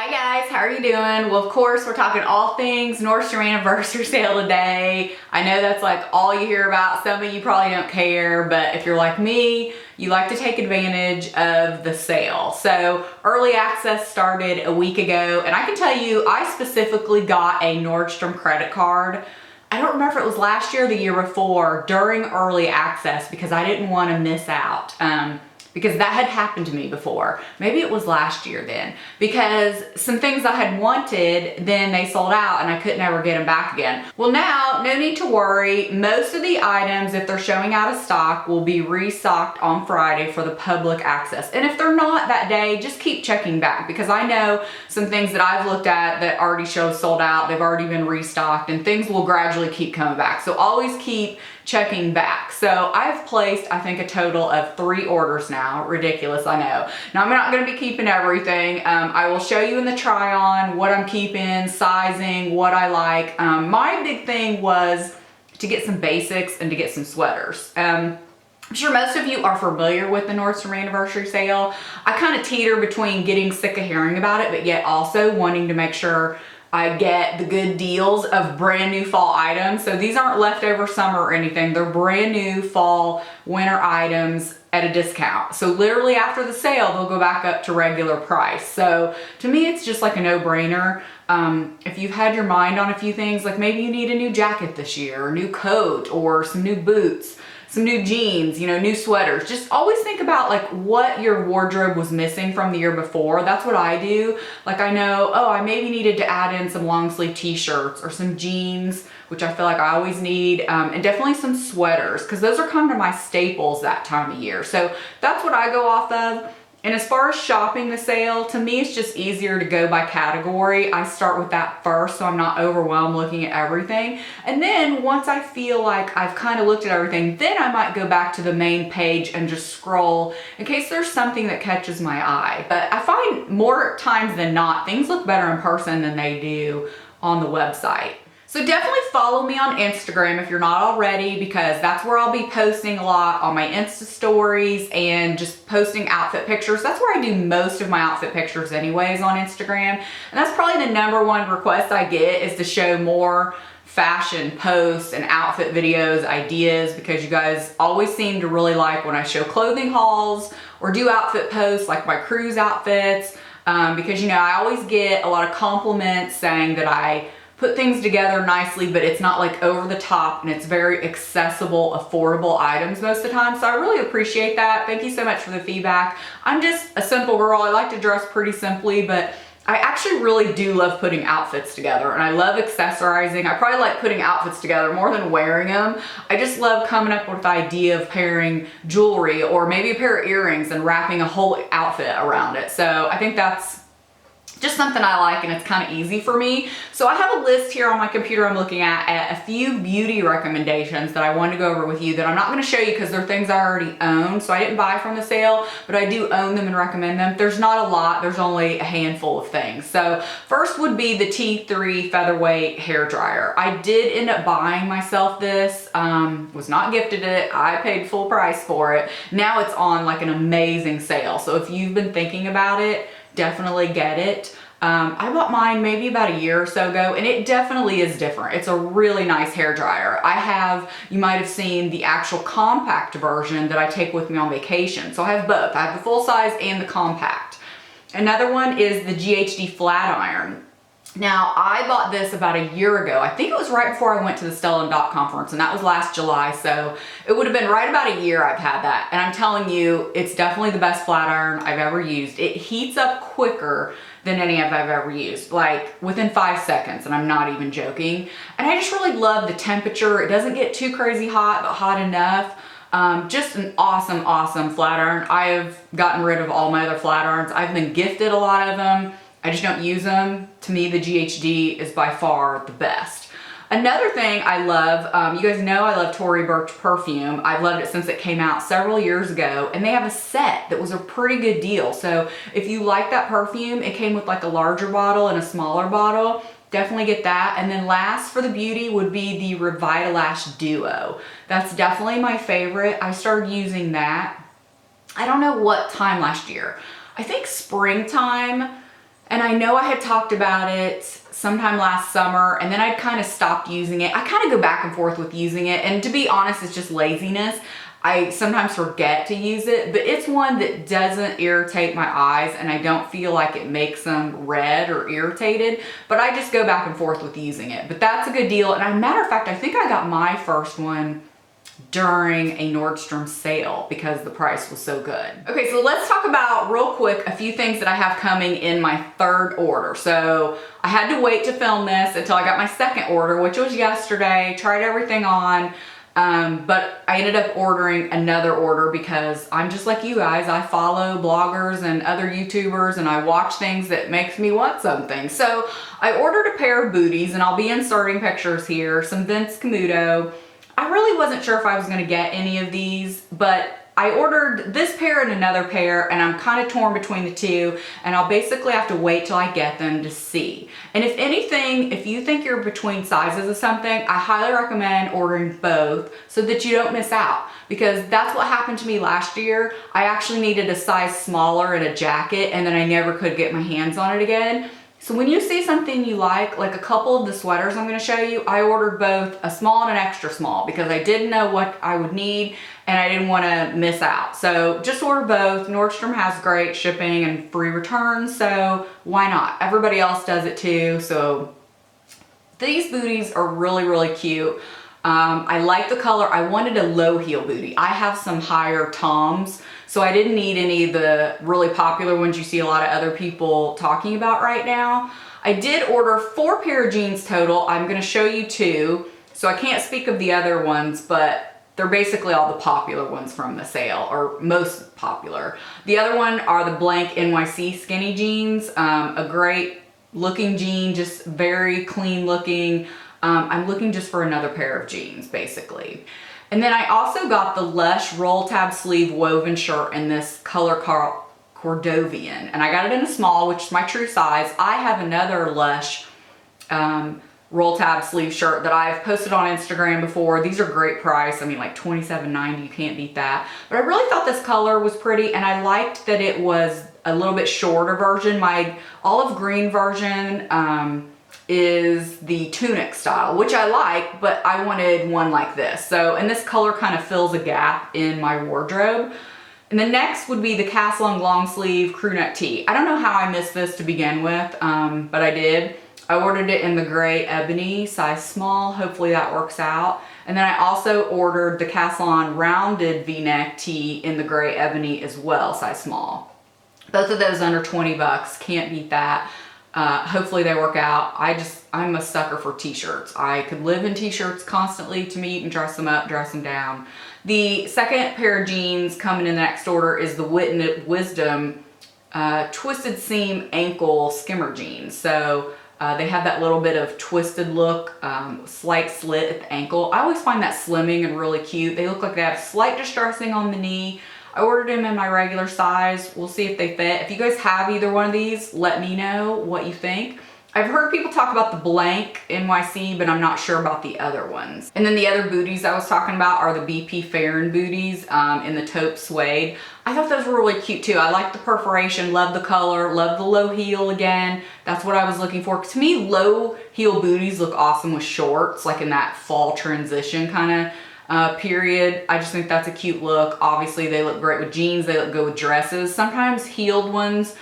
Hi guys, how are you doing? Well, of course, we're talking all things Nordstrom anniversary sale today. I know that's like all you hear about. Some of you probably don't care, but if you're like me, you like to take advantage of the sale. So early access started a week ago, and I can tell you, I specifically got a Nordstrom credit card. I don't remember if it was last year or the year before during early access because I didn't want to miss out. Because that had happened to me before. Maybe it was last year then, because some things I had wanted, then they sold out and I couldn't ever get them back again. Well, now, no need to worry. Most of the items, if they're showing out of stock, will be restocked on Friday for the public access. And if they're not that day, just keep checking back, because I know some things that I've looked at that already show sold out, they've already been restocked, and things will gradually keep coming back. So always keep checking back. So I've placed, I think, a total of 3 orders now. Ridiculous, I know. Now I'm not going to be keeping everything. I will show you in the try on what I'm keeping, sizing, what I like. My big thing was to get some basics and to get some sweaters. I'm sure most of you are familiar with the Nordstrom anniversary sale. I kind of teeter between getting sick of hearing about it, but yet also wanting to make sure I get the good deals of brand new fall items. So these aren't leftover summer or anything. They're brand new fall, winter items at a discount. So literally after the sale, they'll go back up to regular price. So to me, it's just like a no-brainer. If you've had your mind on a few things, like maybe you need a new jacket this year, or a new coat, or some new boots, some new jeans, you know, new sweaters. Just always think about like what your wardrobe was missing from the year before. That's what I do. Like I know, oh, I maybe needed to add in some long sleeve t-shirts or some jeans, which I feel like I always need, and definitely some sweaters, because those are kind of my staples that time of year. So that's what I go off of. And as far as shopping the sale, to me, it's just easier to go by category. I start with that first, so I'm not overwhelmed looking at everything. And then once I feel like I've kind of looked at everything, then I might go back to the main page and just scroll in case there's something that catches my eye. But I find more times than not, things look better in person than they do on the website. So definitely follow me on Instagram if you're not already, because that's where I'll be posting a lot on my Insta stories and just posting outfit pictures. That's where I do most of my outfit pictures anyways, on Instagram. And that's probably the #1 request I get, is to show more fashion posts and outfit videos, ideas, because you guys always seem to really like when I show clothing hauls or do outfit posts like my cruise outfits, because you know, I always get a lot of compliments saying that I put things together nicely, but it's not like over the top, and it's very accessible, affordable items most of the time. So I really appreciate that. Thank you so much for the feedback. I'm just a simple girl. I like to dress pretty simply, but I actually really do love putting outfits together, and I love accessorizing. I probably like putting outfits together more than wearing them. I just love coming up with the idea of pairing jewelry or maybe a pair of earrings and wrapping a whole outfit around it. So I think that's just something I like, and it's kind of easy for me. So I have a list here on my computer I'm looking at a few beauty recommendations that I wanted to go over with you that I'm not going to show you because they're things I already own. So I didn't buy from the sale, but I do own them and recommend them. There's not a lot. There's only a handful of things. So first would be the T3 Featherweight hair dryer. I did end up buying myself this, was not gifted it. I paid full price for it. Now it's on like an amazing sale. So if you've been thinking about it, definitely get it. I bought mine maybe about a year or so ago, and it definitely is different. It's a really nice hair dryer. I have, you might have seen the actual compact version that I take with me on vacation. So I have both. I have the full size and the compact. Another one is the GHD flat iron. Now, I bought this about a year ago. I think it was right before I went to the Stella & Dot conference, and that was last July. So it would have been right about a year I've had that. And I'm telling you, it's definitely the best flat iron I've ever used. It heats up quicker than any I've ever used, like within 5 seconds, and I'm not even joking. And I just really love the temperature. It doesn't get too crazy hot, but hot enough. Just an awesome, awesome flat iron. I have gotten rid of all my other flat irons. I've been gifted a lot of them. I just don't use them. To me, the GHD is by far the best. Another thing I love, you guys know I love Tory Burch perfume. I've loved it since it came out several years ago, and they have a set that was a pretty good deal. So if you like that perfume, it came with like a larger bottle and a smaller bottle. Definitely get that. And then last for the beauty would be the Revitalash Duo. That's definitely my favorite. I started using that, I don't know what time last year. I think springtime. And I know I had talked about it sometime last summer, and then I'd kind of stopped using it. I kind of go back and forth with using it, and to be honest, it's just laziness. I sometimes forget to use it, but it's one that doesn't irritate my eyes, and I don't feel like it makes them red or irritated, but I just go back and forth with using it. But that's a good deal, and as a matter of fact, I think I got my first one during a Nordstrom sale because the price was so good. Okay, so let's talk about real quick a few things that I have coming in my third order. So I had to wait to film this until I got my second order, which was yesterday, tried everything on, but I ended up ordering another order because I'm just like you guys. I follow bloggers and other YouTubers, and I watch things that makes me want something. So I ordered a pair of booties, and I'll be inserting pictures here, some Vince Camuto. I really wasn't sure if I was gonna get any of these, but I ordered this pair and another pair, and I'm kind of torn between the two, and I'll basically have to wait till I get them to see. And if anything, if you think you're between sizes of something, I highly recommend ordering both so that you don't miss out, because that's what happened to me last year. I actually needed a size smaller in a jacket, and then I never could get my hands on it again. So when you see something you like a couple of the sweaters I'm gonna show you, I ordered both a small and an extra small because I didn't know what I would need and I didn't wanna miss out. So just order both. Nordstrom has great shipping and free returns, so why not? Everybody else does it too. So these booties are really, really cute. I like the color. I wanted a low heel booty. I have some higher toms, so I didn't need any of the really popular ones you see a lot of other people talking about right now. I did order 4 pair of jeans total. I'm gonna show you 2. So I can't speak of the other ones, but they're basically all the popular ones from the sale, or most popular. The other one are the BlankNYC Skinny Jeans. A great looking jean, just very clean looking. I'm looking just for another pair of jeans, basically. And then I also got the Lush roll tab sleeve woven shirt in this color Cordovian. And I got it in a small, which is my true size. I have another Lush roll tab sleeve shirt that I've posted on Instagram before. These are great price. I mean, like $27.90, you can't beat that. But I really thought this color was pretty, and I liked that it was a little bit shorter version. My olive green version, is the tunic style, which I like, but I wanted one like this. So, and this color kind of fills a gap in my wardrobe. And the next would be the Castlong long sleeve crew neck tee. I don't know how I missed this to begin with, but I did. I ordered it in the gray ebony, size small. Hopefully that works out. And then I also ordered the Castlong rounded v-neck tee in the gray ebony as well, size small. Both of those under 20 bucks, can't beat that. Hopefully they work out. I'm a sucker for t-shirts. I could live in t-shirts constantly to meet and dress them up, dress them down. The second pair of jeans coming in the next order is the Wisdom twisted seam ankle skimmer jeans. So they have that little bit of twisted look, slight slit at the ankle. I always find that slimming and really cute. They look like they have slight distressing on the knee. I ordered them in my regular size. We'll see if they fit. If you guys have either one of these, let me know what you think. I've heard people talk about the BlankNYC, but I'm not sure about the other ones. And then the other booties I was talking about are the BP Farron booties in the taupe suede. I thought those were really cute too. I like the perforation, love the color, love the low heel again. That's what I was looking for. To me, low heel booties look awesome with shorts, like in that fall transition kind of period. I just think that's a cute look. Obviously they look great with jeans, they look good with dresses. Sometimes heeled ones,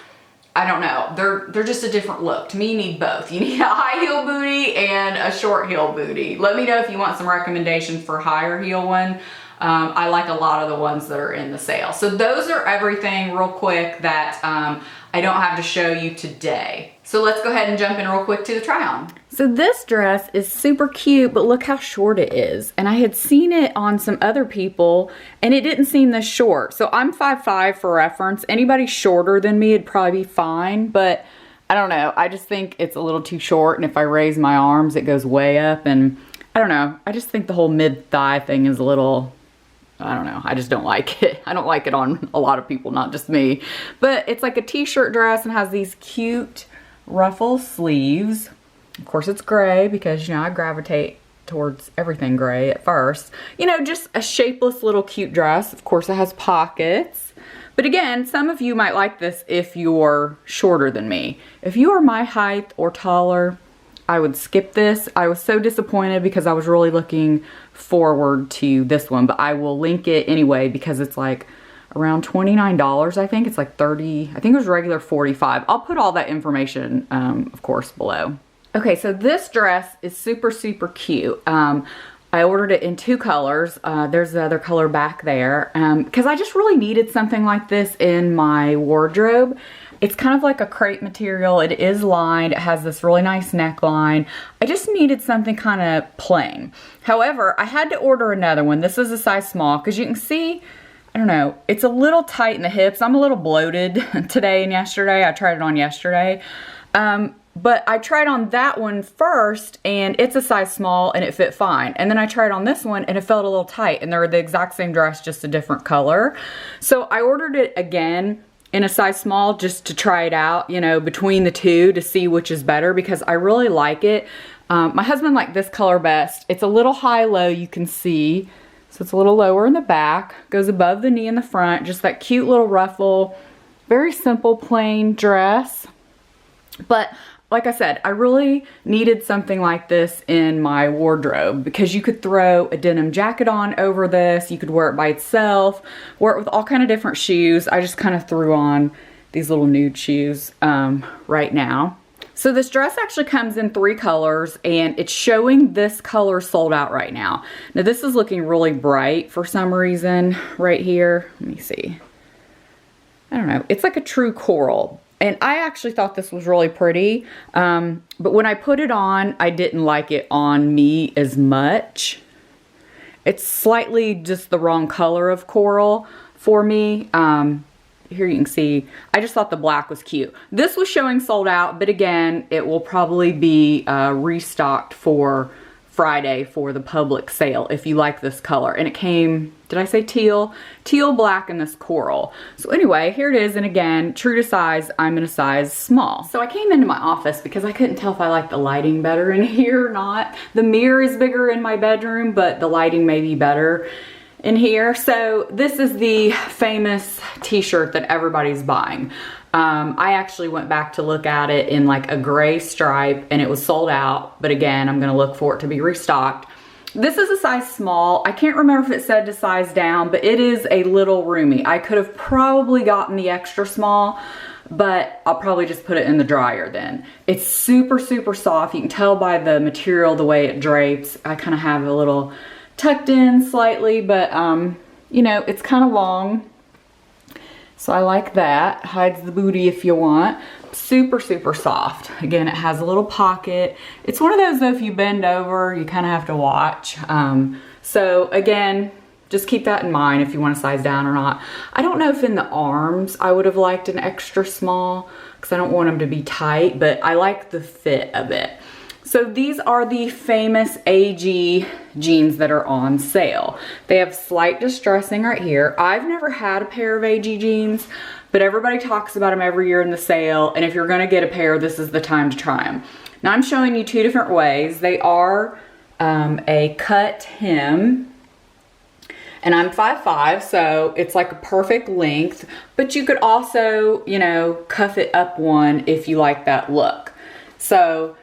I don't know, they're just a different look. To me, you need both. You need a high heel booty and a short heel booty. Let me know if you want some recommendations for higher heel one. I like a lot of the ones that are in the sale. So those are everything real quick that I don't have to show you today. So let's go ahead and jump in real quick to the try on. So this dress is super cute, but look how short it is. And I had seen it on some other people and it didn't seem this short. So I'm 5'5" for reference. Anybody shorter than me would probably be fine, but I don't know. I just think it's a little too short, and if I raise my arms, it goes way up, and I don't know. I just think the whole mid-thigh thing is a little, I don't know. I just don't like it. I don't like it on a lot of people, not just me. But it's like a t-shirt dress and has these cute ruffle sleeves. Of course it's gray because, you know, I gravitate towards everything gray at first. You know, just a shapeless little cute dress. Of course it has pockets. But again, some of you might like this if you're shorter than me. If you are my height or taller, I would skip this. I was so disappointed because I was really looking forward to this one, but I will link it anyway because it's like around $29, I think. It's like 30, I think it was regular 45. I'll put all that information, of course, below. Okay, so this dress is super, super cute. I ordered it in 2 colors. There's the other color back there because I just really needed something like this in my wardrobe. It's kind of like a crepe material. It is lined. It has this really nice neckline. I just needed something kind of plain. However, I had to order another one. This is a size small because you can see, I don't know, it's a little tight in the hips. I'm a little bloated today and yesterday. I tried it on yesterday. But I tried on that one first and it's a size small and it fit fine. And then I tried on this one and it felt a little tight, and they're the exact same dress, just a different color. So I ordered it again in a size small just to try it out, you know, between the two to see which is better because I really like it. My husband liked this color best. It's a little high-low, you can see. So it's a little lower in the back, goes above the knee in the front, just that cute little ruffle. Very simple, plain dress. But like I said, I really needed something like this in my wardrobe because you could throw a denim jacket on over this. You could wear it by itself, wear it with all kind of different shoes. I just kind of threw on these little nude shoes right now. So this dress actually comes in 3 colors and it's showing this color sold out right now. Now this is looking really bright for some reason right here. Let me see. I don't know. It's like a true coral. And I actually thought this was really pretty, but when I put it on, I didn't like it on me as much. It's slightly just the wrong color of coral for me. Here you can see, I just thought the black was cute. This was showing sold out, but again, it will probably be restocked for Friday for the public sale if you like this color. And it came, did I say teal? Teal, black, and this coral. So anyway, here it is. And again, true to size, I'm in a size small. So I came into my office because I couldn't tell if I liked the lighting better in here or not. The mirror is bigger in my bedroom, but the lighting may be better in here. So this is the famous t-shirt that everybody's buying. I actually went back to look at it in like a gray stripe and it was sold out, but again, I'm gonna look for it to be restocked. This is a size small. I can't remember if it said to size down, but it is a little roomy. I could have probably gotten the extra small, but I'll probably just put it in the dryer then. It's super, super soft. You can tell by the material, the way it drapes. I kind of have a little tucked in slightly, but you know, it's kind of long. So I like that. Hides the booty if you want. Super, super soft. Again, it has a little pocket. It's one of those though, if you bend over, you kind of have to watch. So again, just keep that in mind if you want to size down or not. I don't know if in the arms I would have liked an extra small because I don't want them to be tight, but I like the fit of it. So these are the famous AG jeans that are on sale. They have slight distressing right here. I've never had a pair of AG jeans, but everybody talks about them every year in the sale. And if you're gonna get a pair, this is the time to try them. Now I'm showing you 2 different ways. They are a cut hem. And I'm 5'5", so it's like a perfect length, but you could also, you know, cuff it up one if you like that look. So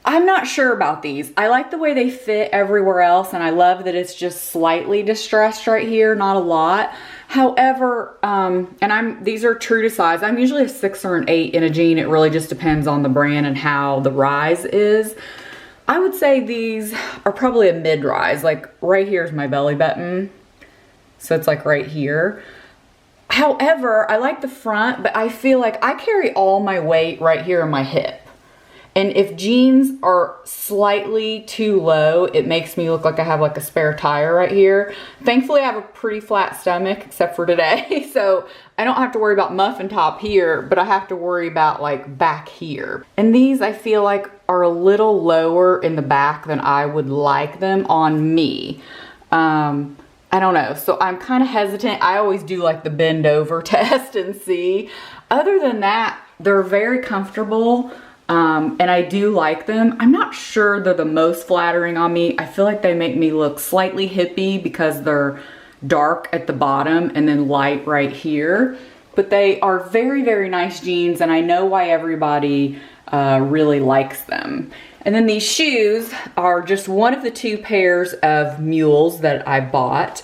I'm not sure about these. I like the way they fit everywhere else, and I love that it's just slightly distressed right here, not a lot. However, these are true to size. I'm usually a 6 or an 8 in a jean. It really just depends on the brand and how the rise is. I would say these are probably a mid-rise. Like right here is my belly button. So it's like right here. However, I like the front, but I feel like I carry all my weight right here in my hip. And if jeans are slightly too low, it makes me look like I have like a spare tire right here. Thankfully, I have a pretty flat stomach, except for today. So I don't have to worry about muffin top here, but I have to worry about like back here. And these I feel like are a little lower in the back than I would like them on me. I don't know. So I'm kind of hesitant. I always do like the bend over test and see. Other than that, they're very comfortable. And I do like them. I'm not sure they're the most flattering on me. I feel like they make me look slightly hippie because they're dark at the bottom and then light right here. But they are very, very nice jeans, and I know why everybody really likes them. And then these shoes are just one of the 2 pairs of mules that I bought.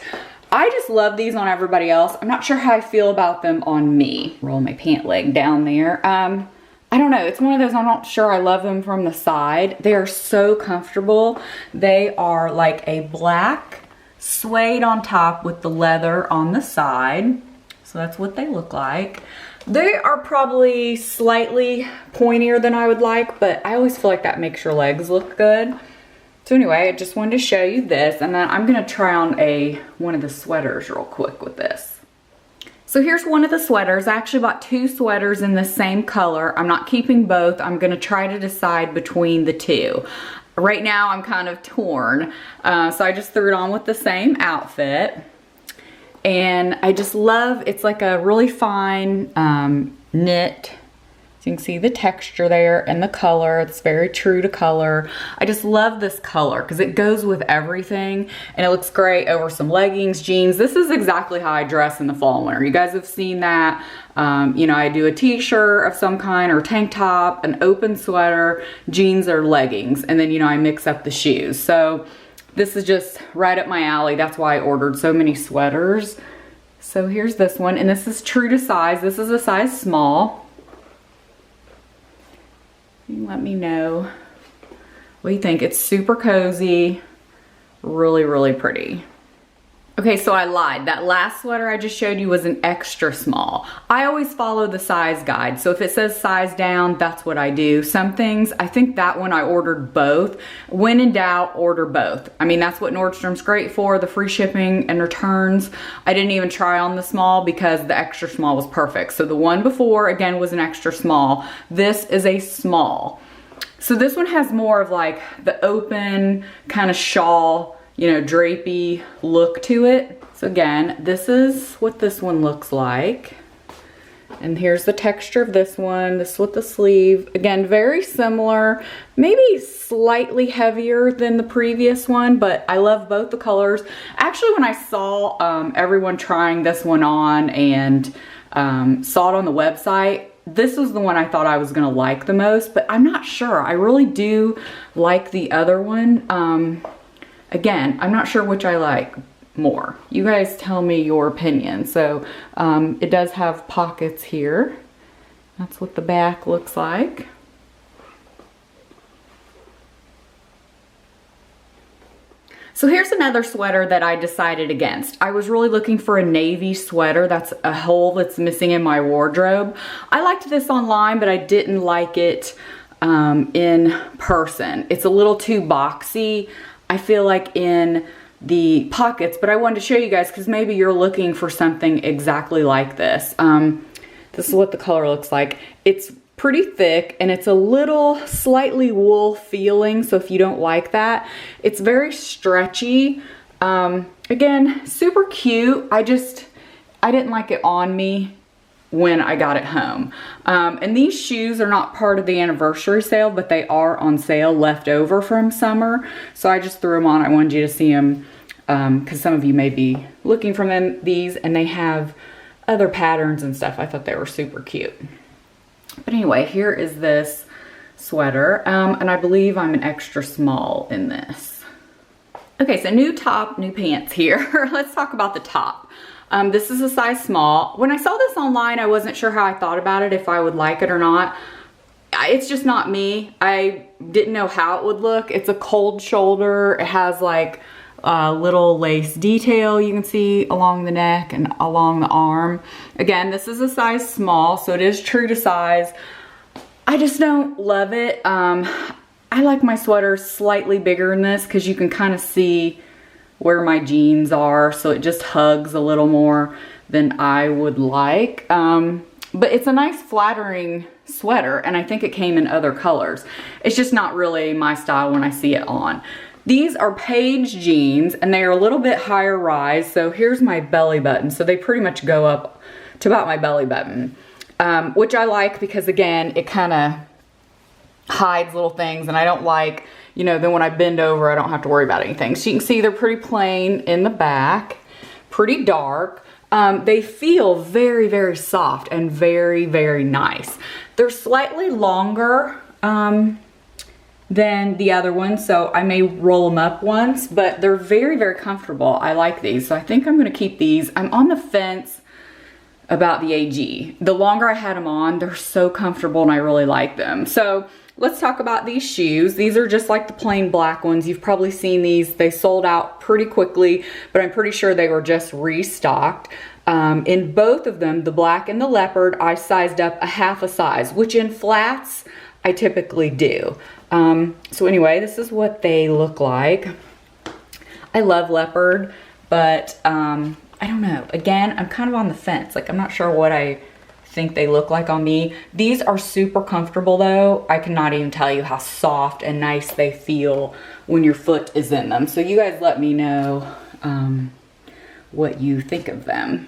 I just love these on everybody else. I'm not sure how I feel about them on me. Roll my pant leg down there. I don't know. It's one of those, I'm not sure I love them from the side. They are so comfortable. They are like a black suede on top with the leather on the side. So that's what they look like. They are probably slightly pointier than I would like, but I always feel like that makes your legs look good. So anyway, I just wanted to show you this, and then I'm gonna try on one of the sweaters real quick with this. So here's one of the sweaters. I actually bought 2 sweaters in the same color. I'm not keeping both. I'm gonna try to decide between the 2. Right now I'm kind of torn, so I just threw it on with the same outfit. And I just love, it's like a really fine knit. So you can see the texture there and the color. It's very true to color. I just love this color because it goes with everything, and it looks great over some leggings, jeans. This is exactly how I dress in the fall and winter. You guys have seen that. You know, I do a t-shirt of some kind or tank top, an open sweater, jeans or leggings, and then, you know, I mix up the shoes. So this is just right up my alley. That's why I ordered so many sweaters. So here's this one, and this is true to size. This is a size small. Let me know what you think. It's super cozy, really, really pretty. Okay, so I lied. That last sweater I just showed you was an extra small. I always follow the size guide. So if it says size down, that's what I do. Some things, I think that one I ordered both. When in doubt, order both. I mean, that's what Nordstrom's great for, the free shipping and returns. I didn't even try on the small because the extra small was perfect. So the one before, again, was an extra small. This is a small. So this one has more of like the open kind of shawl, you know, drapey look to it. So again, this is what this one looks like. And here's the texture of this one. This is with the sleeve. Again, very similar, maybe slightly heavier than the previous one, but I love both the colors. Actually, when I saw everyone trying this one on and saw it on the website, this was the one I thought I was gonna like the most, but I'm not sure. I really do like the other one. Again, I'm not sure which I like more. You guys tell me your opinion. So it does have pockets here. That's what the back looks like. So here's another sweater that I decided against. I was really looking for a navy sweater. That's a hole that's missing in my wardrobe. I liked this online, but I didn't like it in person. It's a little too boxy, I feel like, in the pockets, but I wanted to show you guys because maybe you're looking for something exactly like this. This is what the color looks like. It's pretty thick and it's a little slightly wool feeling, so if you don't like that, it's very stretchy. Again, super cute. I didn't like it on me when I got it home. And these shoes are not part of the anniversary sale, but they are on sale left over from summer. So I just threw them on. I wanted you to see them because some of you may be looking for these, and they have other patterns and stuff. I thought they were super cute. But anyway, here is this sweater. And I believe I'm an extra small in this. Okay, so new top, new pants here. Let's talk about the top. This is a size small. When I saw this online, I wasn't sure how I thought about it, if I would like it or not. It's just not me. I didn't know how it would look. It's a cold shoulder. It has like a little lace detail you can see along the neck and along the arm. Again, this is a size small, so it is true to size. I just don't love it. I like my sweaters slightly bigger than this because you can kind of see where my jeans are, so it just hugs a little more than I would like. But it's a nice flattering sweater, and I think it came in other colors. It's just not really my style when I see it on. These are page jeans, and they are a little bit higher rise, so here's my belly button. So they pretty much go up to about my belly button, which I like because, again, it kind of hides little things, and I don't like, you know, then when I bend over, I don't have to worry about anything. So you can see they're pretty plain in the back, pretty dark. They feel very, very soft and very, very nice. They're slightly longer than the other ones, so I may roll them up once, but they're very, very comfortable. I like these, so I think I'm gonna keep these. I'm on the fence about the AG. The longer I had them on, they're so comfortable and I really like them. So let's talk about these shoes. These are just like the plain black ones. You've probably seen these. They sold out pretty quickly, but I'm pretty sure they were just restocked. In both of them, the black and the leopard, I sized up a half a size, which in flats, I typically do. So anyway, this is what they look like. I love leopard, but I don't know. Again, I'm kind of on the fence. Like, I'm not sure what I think they look like on me. These are super comfortable though. I cannot even tell you how soft and nice they feel when your foot is in them. So you guys let me know what you think of them.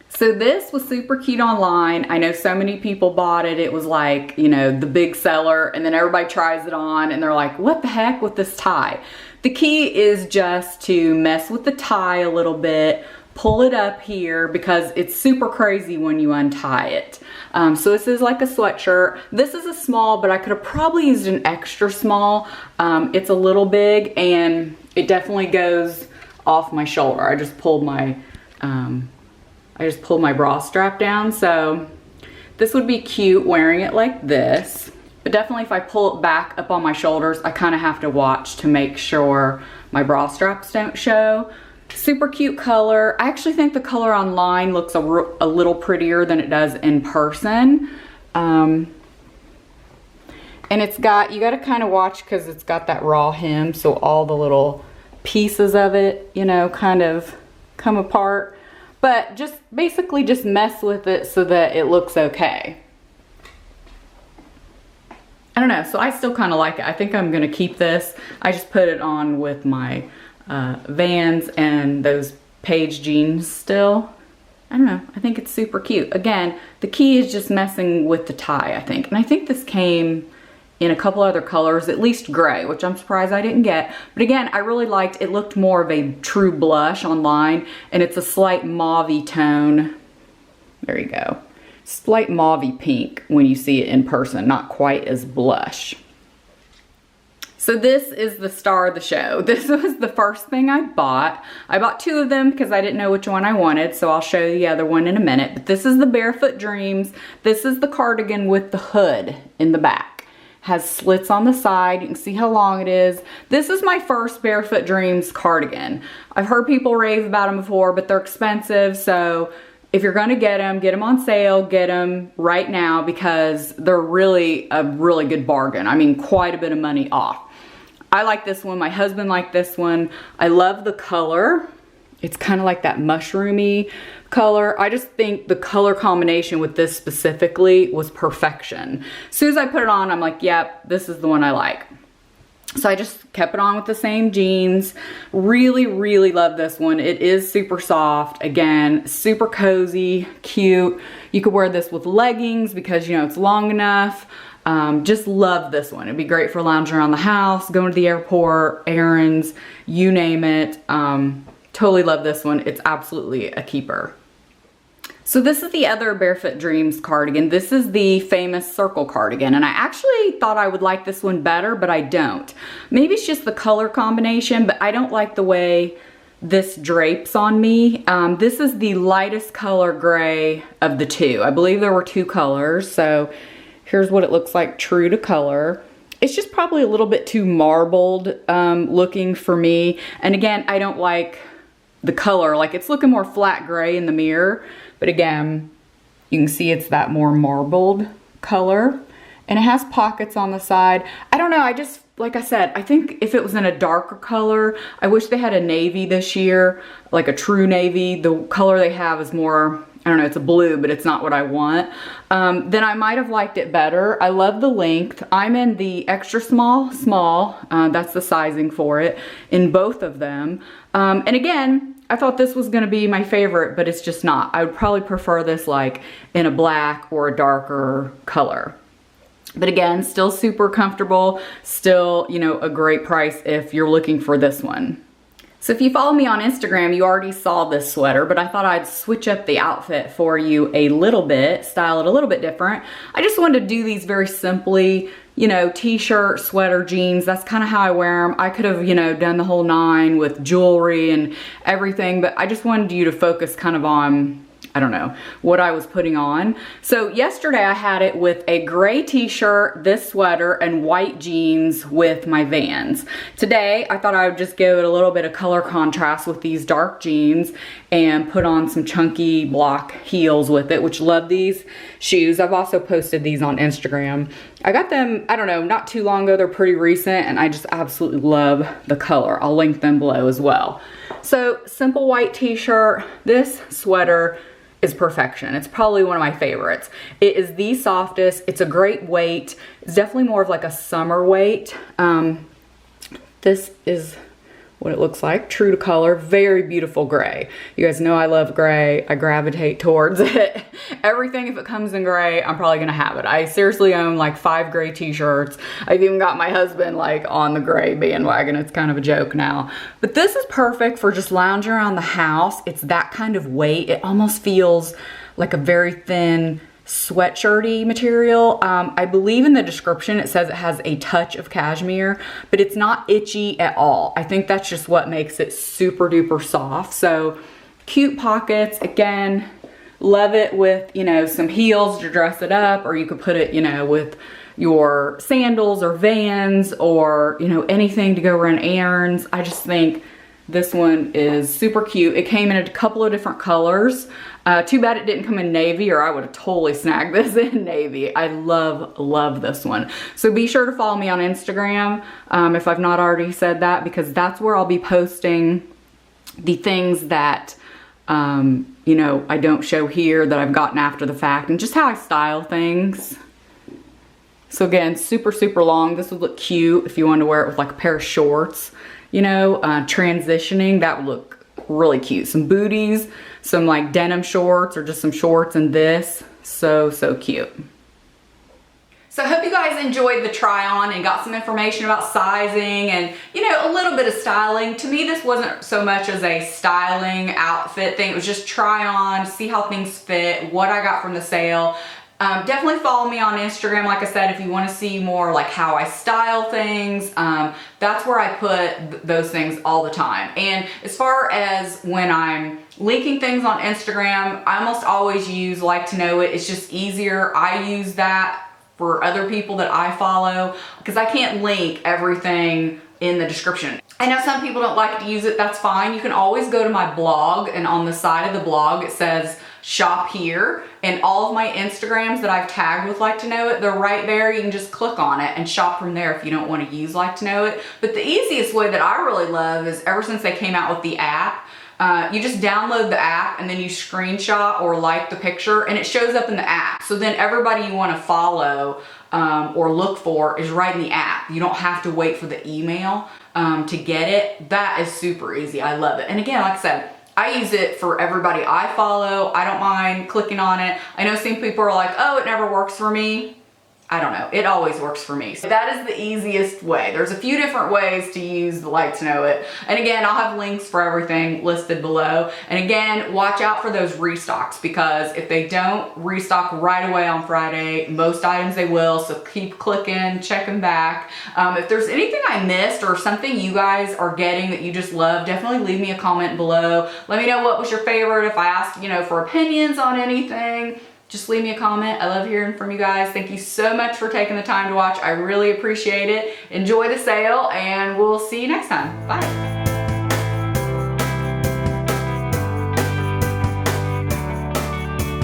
So this was super cute online. I know so many people bought it. It was like, you know, the big seller, and then everybody tries it on and they're like, what the heck with this tie? The key is just to mess with the tie a little bit, pull it up here because it's super crazy when you untie it. So this is like a sweatshirt. This is a small, but I could have probably used an extra small. It's a little big and it definitely goes off my shoulder. I just pulled my bra strap down. So this would be cute wearing it like this. But definitely if I pull it back up on my shoulders, I kind of have to watch to make sure my bra straps don't show. Super cute color. I actually think the color online looks a little prettier than it does in person. And it's got, you got to kind of watch because it's got that raw hem, so all the little pieces of it, you know, kind of come apart. But just basically just mess with it so that it looks okay. I don't know, so I still kind of like it. I think I'm gonna keep this. I just put it on with my Vans and those Paige jeans still. I don't know, I think it's super cute. Again, the key is just messing with the tie, I think. And I think this came in a couple other colors, at least gray, which I'm surprised I didn't get. But again, I really liked, it looked more of a true blush online, and it's a slight mauve-y tone. There you go. Slight mauve-y pink when you see it in person, not quite as blush. So this is the star of the show. This was the first thing I bought. I bought two of them because I didn't know which one I wanted, so I'll show you the other one in a minute. But this is the Barefoot Dreams. This is the cardigan with the hood in the back. Has slits on the side. You can see how long it is. This is my first Barefoot Dreams cardigan. I've heard people rave about them before, but they're expensive, so if you're gonna get them on sale, get them right now because they're really a really good bargain. I mean, quite a bit of money off. I like this one, my husband liked this one. I love the color. It's kind of like that mushroomy color. I just think the color combination with this specifically was perfection. As soon as I put it on, I'm like, yep, this is the one I like. So I just kept it on with the same jeans. Really, really love this one. It is super soft. Again, super cozy, cute. You could wear this with leggings because, you know, it's long enough. Just love this one. It'd be great for lounging around the house, going to the airport, errands, you name it. Totally love this one. It's absolutely a keeper. So this is the other Barefoot Dreams cardigan. This is the famous circle cardigan, and I actually thought I would like this one better, but I don't. Maybe it's just the color combination, but I don't like the way this drapes on me. This is the lightest color gray of the two. I believe there were two colors, so here's what it looks like true to color. It's just probably a little bit too marbled looking for me. And again, I don't like the color. Like, it's looking more flat gray in the mirror. But again, you can see it's that more marbled color. And it has pockets on the side. I don't know, I just, like I said, I think if it was in a darker color, I wish they had a navy this year, like a true navy. The color they have is more, I don't know, it's a blue, but it's not what I want. Then I might have liked it better. I love the length. I'm in the extra small, that's the sizing for it, in both of them. And again, I thought this was gonna be my favorite, but it's just not. I would probably prefer this like in a black or a darker color. But again, still super comfortable, still, you know, a great price if you're looking for this one. So if you follow me on Instagram, you already saw this sweater, but I thought I'd switch up the outfit for you a little bit, style it a little bit different. I just wanted to do these very simply, you know, t-shirt, sweater, jeans. That's kind of how I wear them. I could have, you know, done the whole nine with jewelry and everything, but I just wanted you to focus kind of on, I don't know, what I was putting on. So yesterday I had it with a gray t-shirt, this sweater, and white jeans with my Vans. Today I thought I would just give it a little bit of color contrast with these dark jeans and put on some chunky block heels with it, which love these shoes. I've also posted these on Instagram. I got them, I don't know, not too long ago. They're pretty recent and I just absolutely love the color. I'll link them below as well. So simple white t-shirt, this sweater is perfection. It's probably one of my favorites. It is the softest. It's a great weight. It's definitely more of like a summer weight. This is what it looks like, true to color, very beautiful gray. You guys know I love gray. I gravitate towards it. Everything, if it comes in gray, I'm probably gonna have it. I seriously own like 5 gray t-shirts. I've even got my husband like on the gray bandwagon. It's kind of a joke now. But this is perfect for just lounging around the house. It's that kind of weight. It almost feels like a very thin sweatshirty material. I believe in the description it says it has a touch of cashmere, but it's not itchy at all. I think that's just what makes it super duper soft. So cute pockets, again, love it with, you know, some heels to dress it up, or you could put it, you know, with your sandals or Vans or, you know, anything to go run errands. I just think this one is super cute. It came in a couple of different colors. Too bad it didn't come in navy, or I would have totally snagged this in navy. I love this one. So be sure to follow me on Instagram if I've not already said that, because that's where I'll be posting the things that, you know, I don't show here that I've gotten after the fact, and just how I style things. So again, super, super long. This would look cute if you wanted to wear it with like a pair of shorts, you know, transitioning, that would look really cute. Some booties, some like denim shorts, or just some shorts in this. So cute. So I hope you guys enjoyed the try on and got some information about sizing and, you know, a little bit of styling. To me, this wasn't so much as a styling outfit thing. It was just try on, see how things fit, what I got from the sale. Definitely follow me on Instagram, like I said, if you want to see more like how I style things. That's where I put those things all the time. And as far as when I'm linking things on Instagram, I almost always use Like to Know It. It's just easier. I use that for other people that I follow because I can't link everything in the description. I know some people don't like to use it. That's fine. You can always go to my blog, and on the side of the blog it says shop here, and all of my Instagrams that I've tagged with Like to Know It, they're right there. You can just click on it and shop from there if you don't want to use Like to Know It. But the easiest way that I really love is, ever since they came out with the app, you just download the app and then you screenshot or like the picture and it shows up in the app. So then everybody you want to follow or look for is right in the app. You don't have to wait for the email to get it. That is super easy. I love it. And again, like I said, I use it for everybody I follow. I don't mind clicking on it. I know some people are like, oh, it never works for me. I don't know. It always works for me. So that is the easiest way. There's a few different ways to use the Like to Know It. And again, I'll have links for everything listed below. And again, watch out for those restocks, because if they don't restock right away on Friday, most items they will. So keep clicking, checking back. If there's anything I missed or something you guys are getting that you just love, definitely leave me a comment below. Let me know what was your favorite. If I asked, you know, for opinions on anything, just leave me a comment. I love hearing from you guys. Thank you so much for taking the time to watch. I really appreciate it. Enjoy the sale, and we'll see you next time. Bye.